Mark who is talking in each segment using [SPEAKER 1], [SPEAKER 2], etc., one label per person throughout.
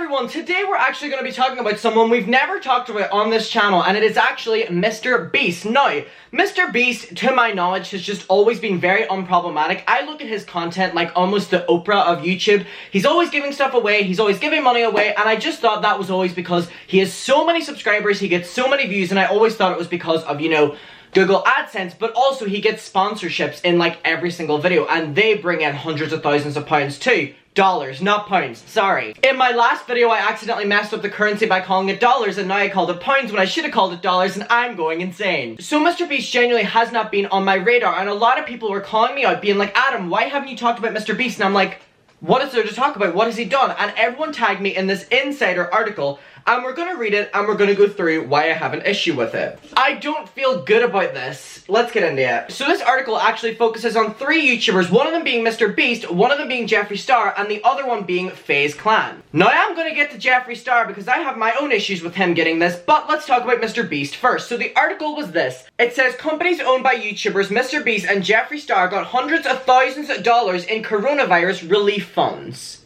[SPEAKER 1] everyone, today we're actually going to be talking about someone we've never talked about on this channel, and it is actually Mr. Beast. Now, Mr. Beast, to my knowledge, has just always been very unproblematic. I look at his content like almost the Oprah of YouTube. He's always giving stuff away, he's always giving money away, and I just thought that was always because he has so many subscribers, he gets so many views, and I always thought it was because of, you know, Google AdSense, but also he gets sponsorships in like every single video, and they bring in hundreds of thousands of pounds too. Dollars, not pounds, sorry. In my last video, I accidentally messed up the currency by calling it dollars, and now I called it pounds when I should have called it dollars, and I'm going insane. So Mr. Beast genuinely has not been on my radar, and a lot of people were calling me out, being like, Adam, why haven't you talked about Mr. Beast? And I'm like, what is there to talk about? What has he done? And everyone tagged me in this Insider article, and we're gonna read it, and we're gonna go through why I have an issue with it. I don't feel good about this. Let's get into it. So this article actually focuses on 3 YouTubers, one of them being Mr. Beast, one of them being Jeffree Star, and the other one being FaZe Clan. Now I am gonna get to Jeffree Star because I have my own issues with him getting this, but let's talk about Mr. Beast first. So the article was this. It says, companies owned by YouTubers Mr. Beast and Jeffree Star got hundreds of thousands of dollars in coronavirus relief funds.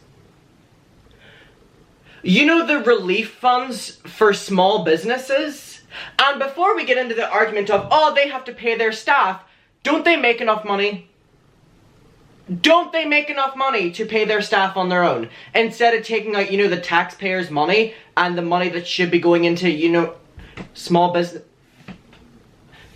[SPEAKER 1] You know, the relief funds for small businesses? And before we get into the argument of, oh, they have to pay their staff, don't they make enough money? Don't they make enough money to pay their staff on their own? Instead of taking out, you know, the taxpayers' money and the money that should be going into, you know, small business.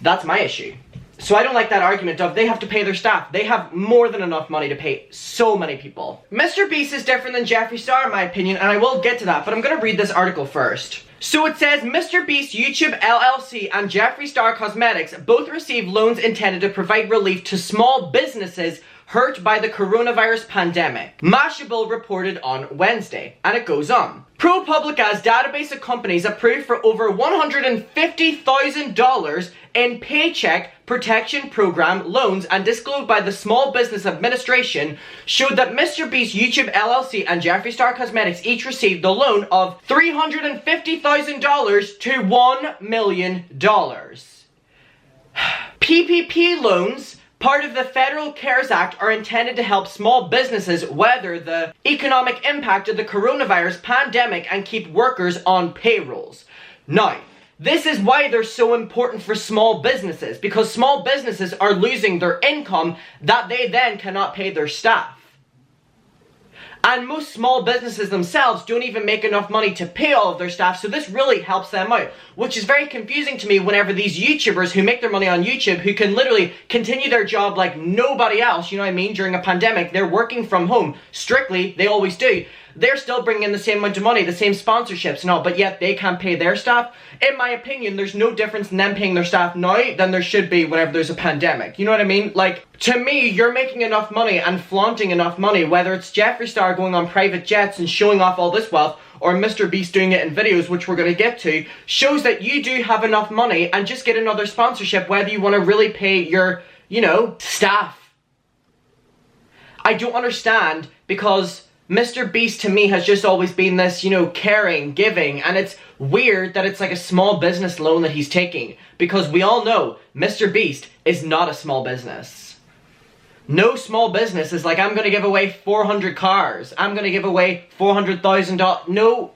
[SPEAKER 1] That's my issue. So I don't like that argument of they have to pay their staff. They have more than enough money to pay so many people. Mr. Beast is different than Jeffree Star in my opinion, and I will get to that, but I'm gonna read this article first. So it says, Mr. Beast YouTube LLC and Jeffree Star Cosmetics both received loans intended to provide relief to small businesses hurt by the coronavirus pandemic. Mashable reported on Wednesday, and it goes on. ProPublica's database of companies approved for over $150,000 in Paycheck Protection Program loans and disclosed by the Small Business Administration showed that Mr. Beast YouTube LLC and Jeffree Star Cosmetics each received the loan of $350,000 to $1 million. PPP loans, part of the Federal CARES Act, are intended to help small businesses weather the economic impact of the coronavirus pandemic and keep workers on payrolls. Now, this is why they're so important for small businesses, because small businesses are losing their income that they then cannot pay their staff. And most small businesses themselves don't even make enough money to pay all of their staff, so this really helps them out. Which is very confusing to me whenever these YouTubers who make their money on YouTube, who can literally continue their job like nobody else, you know what I mean, during a pandemic, they're working from home. Strictly, they always do. They're still bringing in the same amount of money, the same sponsorships and all, but yet they can't pay their staff. In my opinion, there's no difference in them paying their staff now than there should be whenever there's a pandemic. You know what I mean? Like, to me, you're making enough money and flaunting enough money, whether it's Jeffree Star going on private jets and showing off all this wealth, or Mr. Beast doing it in videos, which we're going to get to, shows that you do have enough money, and just get another sponsorship, whether you want to really pay your, you know, staff. I don't understand, because Mr. Beast to me has just always been this, you know, caring, giving, and it's weird that it's like a small business loan that he's taking, because we all know Mr. Beast is not a small business. No small business is like, I'm gonna give away 400 cars, I'm gonna give away $400,000, no.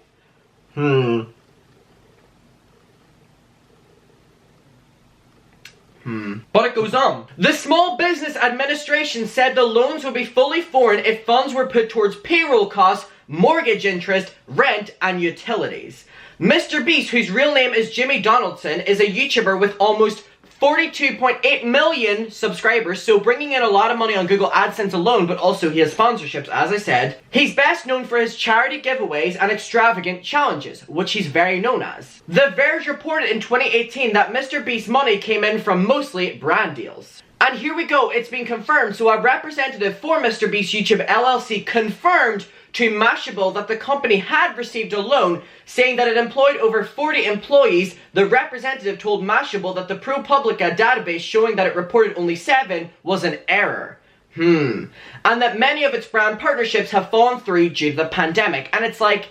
[SPEAKER 1] But it goes on. The Small Business Administration said the loans would be fully foreign if funds were put towards payroll costs, mortgage interest, rent, and utilities. Mr. Beast, whose real name is Jimmy Donaldson, is a YouTuber with almost 42.8 million subscribers, so bringing in a lot of money on Google AdSense alone, but also he has sponsorships, as I said. He's best known for his charity giveaways and extravagant challenges, which he's very known as. The Verge reported in 2018 that Mr. Beast's money came in from mostly brand deals. And here we go, it's been confirmed. So a representative for Mr. Beast YouTube LLC confirmed to Mashable that the company had received a loan, saying that it employed over 40 employees. The representative told Mashable that the ProPublica database showing that it reported only 7 was an error. And that many of its brand partnerships have fallen through due to the pandemic. And it's like,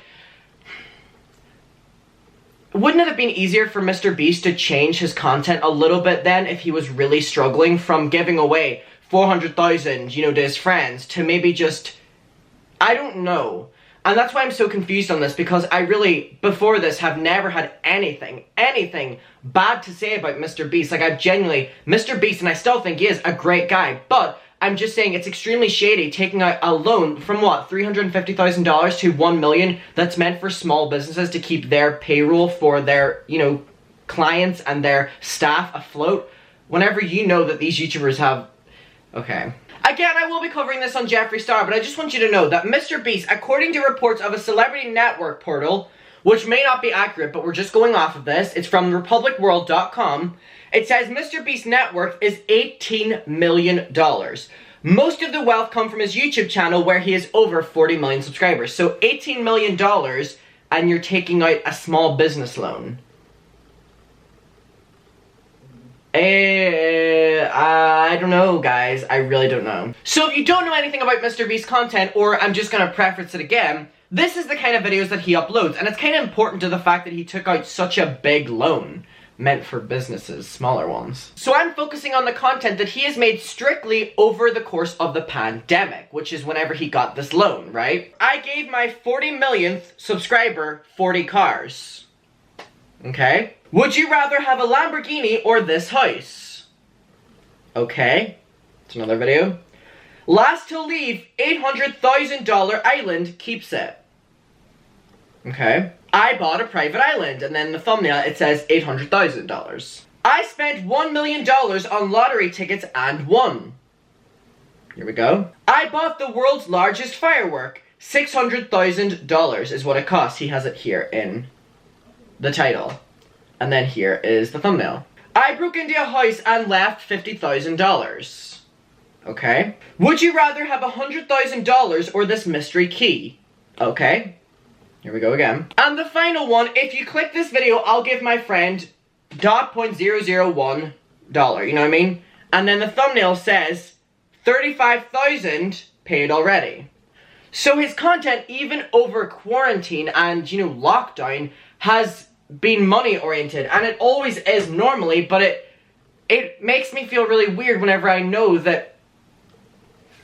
[SPEAKER 1] wouldn't it have been easier for Mr. Beast to change his content a little bit then if he was really struggling from giving away 400,000, you know, to his friends, to maybe just, I don't know. And that's why I'm so confused on this, because I really, before this, have never had anything bad to say about Mr. Beast. Like, I've genuinely, Mr. Beast, and I still think he is a great guy, but I'm just saying it's extremely shady taking out a loan from what, $350,000 to $1 million that's meant for small businesses to keep their payroll for their, you know, clients and their staff afloat, whenever you know that these YouTubers have, okay. Again, I will be covering this on Jeffree Star, but I just want you to know that Mr. Beast, according to reports of a celebrity network portal, which may not be accurate, but we're just going off of this, it's from republicworld.com, it says Mr. Beast's net worth is $18 million. Most of the wealth come from his YouTube channel, where he has over 40 million subscribers. So $18 million, and you're taking out a small business loan. I don't know, guys. I really don't know. So if you don't know anything about Mr. Beast's content, or I'm just gonna preface it again, this is the kind of videos that he uploads, and it's kind of important to the fact that he took out such a big loan meant for businesses, smaller ones. So I'm focusing on the content that he has made strictly over the course of the pandemic, which is whenever he got this loan, right? I gave my 40 millionth subscriber 40 cars. Okay? Would you rather have a Lamborghini or this house? Okay. It's another video. Last to leave $800,000 island keeps it. Okay. I bought a private island, and then the thumbnail it says $800,000. I spent $1 million on lottery tickets and won. Here we go. I bought the world's largest firework. $600,000 is what it costs. He has it here in the title. And then here is the thumbnail. I broke into a house and left $50,000. Okay. Would you rather have $100,000 or this mystery key? Okay. Here we go again. And the final one, if you click this video, I'll give my friend $0.001. You know what I mean? And then the thumbnail says $35,000 paid already. So his content, even over quarantine and, you know, lockdown, has been money oriented, and it always is normally, but it makes me feel really weird whenever I know that,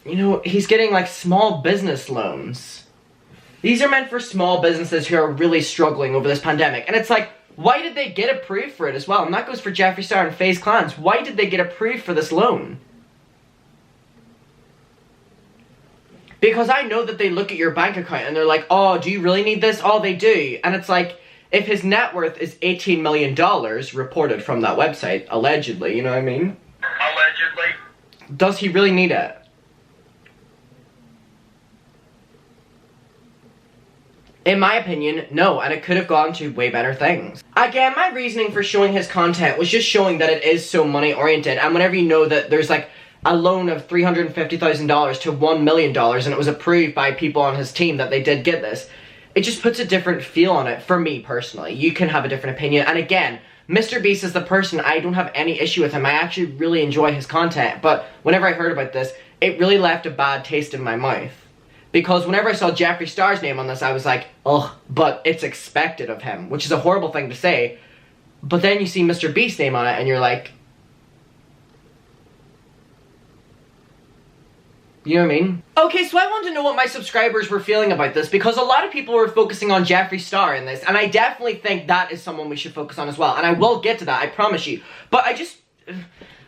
[SPEAKER 1] you know, he's getting like small business loans. These are meant for small businesses who are really struggling over this pandemic, and it's like, why did they get approved for it as well? And that goes for Jeffree Star and FaZe Clans. Why did they get approved for this loan? Because I know that they look at your bank account and they're like, oh, do you really need this? Oh, they do. And it's like, if his net worth is $18 million, reported from that website, allegedly, you know what I mean? Allegedly. Does he really need it? In my opinion, no, and it could have gone to way better things. Again, my reasoning for showing his content was just showing that it is so money-oriented, and whenever you know that there's like a loan of $350,000 to $1 million, and it was approved by people on his team that they did get this, it just puts a different feel on it, for me personally. You can have a different opinion, and again, Mr. Beast is the person, I don't have any issue with him. I actually really enjoy his content, but whenever I heard about this, it really left a bad taste in my mouth. Because whenever I saw Jeffree Star's name on this, I was like, ugh, but it's expected of him, which is a horrible thing to say. But then you see Mr. Beast's name on it, and you're like, you know what I mean? Okay, so I wanted to know what my subscribers were feeling about this, because a lot of people were focusing on Jeffree Star in this, and I definitely think that is someone we should focus on as well, and I will get to that, I promise you. But I just,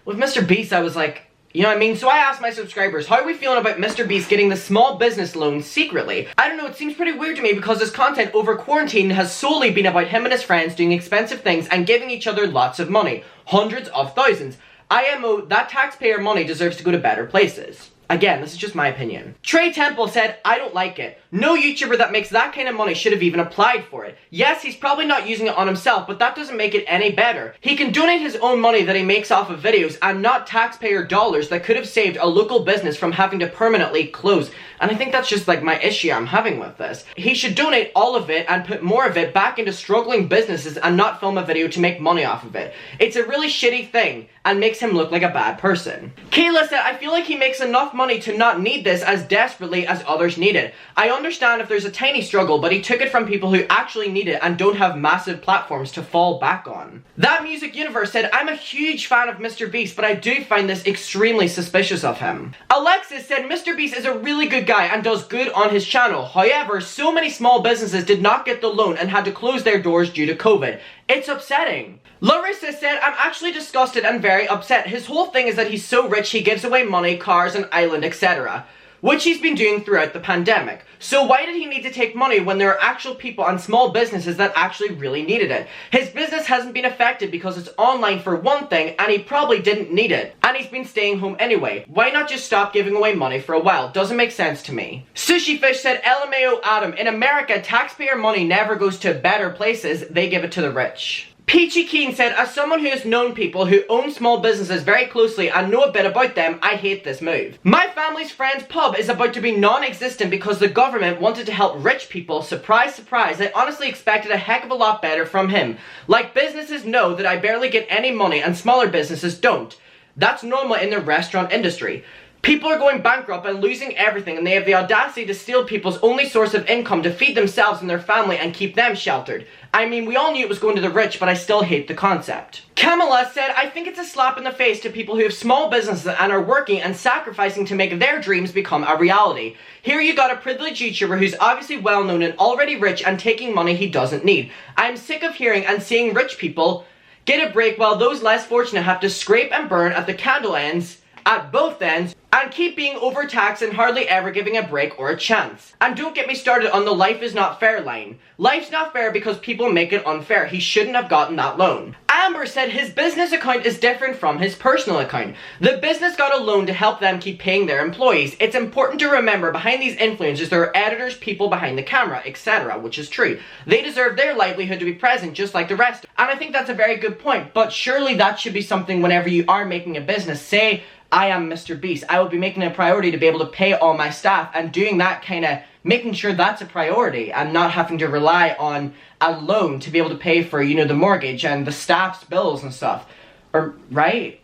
[SPEAKER 1] with Mr. Beast, I was like, you know what I mean? So I asked my subscribers, how are we feeling about Mr. Beast getting the small business loan secretly? I don't know, it seems pretty weird to me because his content over quarantine has solely been about him and his friends doing expensive things and giving each other lots of money. Hundreds of thousands. IMO, that taxpayer money deserves to go to better places. Again, this is just my opinion. Trey Temple said, I don't like it. No YouTuber that makes that kind of money should have even applied for it. Yes, he's probably not using it on himself, but that doesn't make it any better. He can donate his own money that he makes off of videos and not taxpayer dollars that could have saved a local business from having to permanently close. And I think that's just like my issue I'm having with this. He should donate all of it and put more of it back into struggling businesses and not film a video to make money off of it. It's a really shitty thing and makes him look like a bad person. Kayla said, I feel like he makes enough money to not need this as desperately as others need it. I understand if there's a tiny struggle, but he took it from people who actually need it and don't have massive platforms to fall back on. That Music Universe said, I'm a huge fan of Mr. Beast, but I do find this extremely suspicious of him. Alexis said, Mr. Beast is a really good guy and does good on his channel. However, so many small businesses did not get the loan and had to close their doors due to COVID. It's upsetting. Larissa said, I'm actually disgusted and very upset. His whole thing is that he's so rich he gives away money, cars, an island, etc. Which he's been doing throughout the pandemic. So why did he need to take money when there are actual people and small businesses that actually really needed it? His business hasn't been affected because it's online for one thing and he probably didn't need it. And he's been staying home anyway. Why not just stop giving away money for a while? Doesn't make sense to me. Sushi Fish said, LMAO Adam, in America, taxpayer money never goes to better places, they give it to the rich. Peachy Keen said, as someone who has known people who own small businesses very closely and know a bit about them, I hate this move. My family's friend's pub is about to be non-existent because the government wanted to help rich people. Surprise, surprise, I honestly expected a heck of a lot better from him. Like, businesses know that I barely get any money and smaller businesses don't. That's normal in the restaurant industry. People are going bankrupt and losing everything, and they have the audacity to steal people's only source of income to feed themselves and their family and keep them sheltered. I mean, we all knew it was going to the rich, but I still hate the concept. Kamala said, I think it's a slap in the face to people who have small businesses and are working and sacrificing to make their dreams become a reality. Here you got a privileged YouTuber who's obviously well known and already rich and taking money he doesn't need. I'm sick of hearing and seeing rich people get a break while those less fortunate have to scrape and burn at the candle ends, at both ends, and keep being overtaxed and hardly ever giving a break or a chance. And don't get me started on the life is not fair line. Life's not fair because people make it unfair. He shouldn't have gotten that loan. Amber said his business account is different from his personal account. The business got a loan to help them keep paying their employees. It's important to remember behind these influencers there are editors, people behind the camera, etc., which is true. They deserve their livelihood to be present just like the rest. And I think that's a very good point, but surely that should be something whenever you are making a business. Say, I am Mr. Beast. I will be making it a priority to be able to pay all my staff and doing that kind of, making sure that's a priority and not having to rely on a loan to be able to pay for, you know, the mortgage and the staff's bills and stuff. Or, right?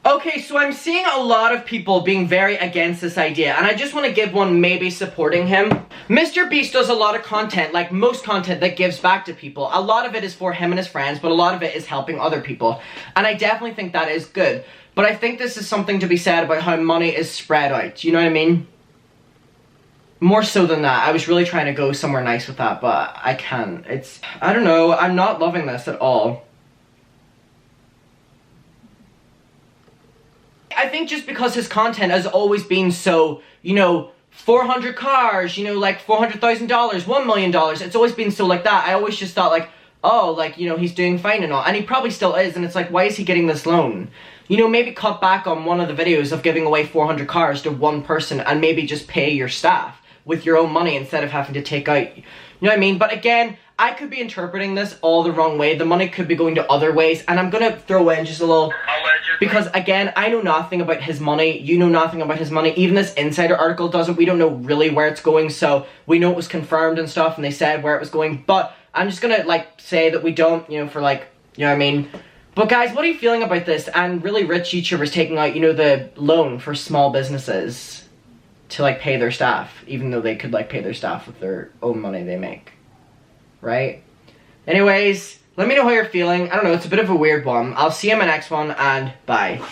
[SPEAKER 1] Okay, so I'm seeing a lot of people being very against this idea, and I just want to give one maybe supporting him. Mr. Beast does a lot of content, like most content that gives back to people. A lot of it is for him and his friends, but a lot of it is helping other people. And I definitely think that is good. But I think this is something to be said about how money is spread out, you know what I mean? More so than that. I was really trying to go somewhere nice with that, but I can't. I don't know, I'm not loving this at all. I think just because his content has always been so, you know, 400 cars, you know, like $400,000, $1 million, it's always been so like that. I always just thought like, oh, like, you know, he's doing fine and all. And he probably still is, and it's like, why is he getting this loan? You know, maybe cut back on one of the videos of giving away 400 cars to one person and maybe just pay your staff with your own money instead of having to take out, you know what I mean? But again, I could be interpreting this all the wrong way. The money could be going to other ways, and I'm gonna throw in just a little, because again, I know nothing about his money, you know nothing about his money, even this Insider article doesn't, we don't know really where it's going, so we know it was confirmed and stuff, and they said where it was going, but I'm just gonna, like, say that we don't, you know, for like, you know what I mean? But guys, what are you feeling about this, and really rich YouTubers taking out, you know, the loan for small businesses to, like, pay their staff, even though they could, like, pay their staff with their own money they make, right? Anyways, let me know how you're feeling. I don't know, it's a bit of a weird one. I'll see you in my next one, and bye.